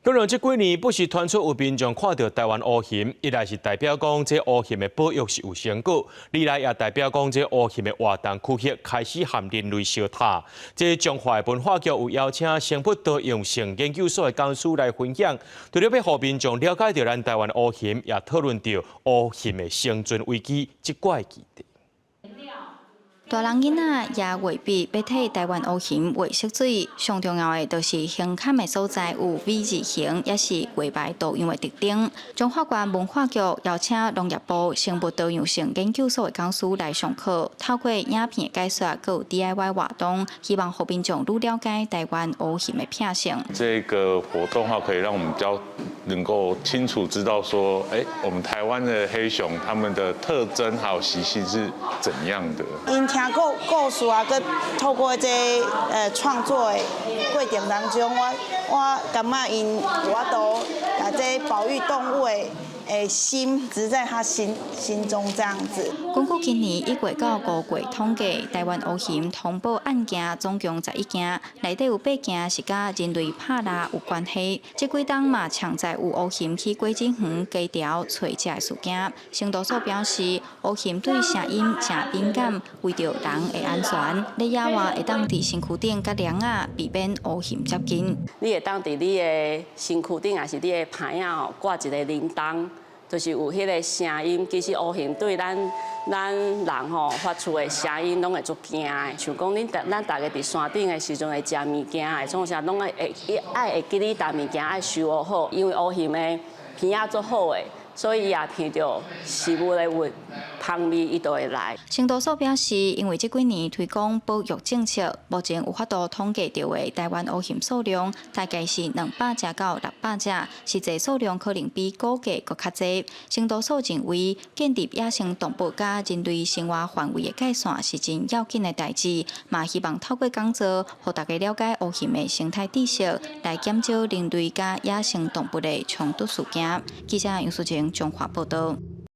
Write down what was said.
当然，这几年不时传出有民众看到台湾乌熊，一来是代表讲这乌熊的保育是有成果，二来也代表讲这乌熊的活动区域开始和人类相踏。这中华文化局有邀请生物多样性研究所的讲师来分享，除了要让民众了解到咱台湾乌熊，也讨论到乌熊的生存危机这怪议题。 大人囡仔也未必要替台湾乌熊喂食水，上重要的就是胸坎的所在有 V 字形，也是외白多样的特点。中华县文化局邀请农业部生物多样性研究所的讲师来上课，透过影片的解说，还有 DIY 活动，希望让民众愈了解台湾乌熊的品性。这个活动可以让我们比较能够清楚知道说，我们台湾的黑熊它们的特征还有习性是怎样的。 听故事啊，佮透过这创作的过程当中，我感觉因有法度把这保育动物的心植在他心中这样子。根据今年1月到5月统计，台湾乌熊通报案件总共11件，内底有8件是甲人类拍蜡有关系。这几冬嘛，常在有乌熊去果子园街条找食的事件。行动所表示，乌熊对声音真敏感，为着人的安全，在野外会当伫身躯顶甲梁啊，避免乌熊接近。你会当伫你的身躯顶，还是你的牌啊，挂一个铃铛。 就是有迄个声音，其实乌熊对咱人发出的声音，拢会足惊的。像讲咱大家伫山顶的时阵会食物件，的创啥拢会记你食物件爱收好好，因为乌熊的鼻仔足好的。 所以也闻到食物的香味，伊就会来。行动所表示，因为这几年推广保育政策，目前有法度统计到的台湾乌熊数量大概是200只到600只，实际数量可能比估计搁较侪。行动所认为，建立野生动物甲人类生活范围的界线是真要紧的代志，嘛希望透过讲座，让大家了解乌熊的生态知识，来减少人类甲野生动物的冲突事件。记者杨淑晴。 中华报道。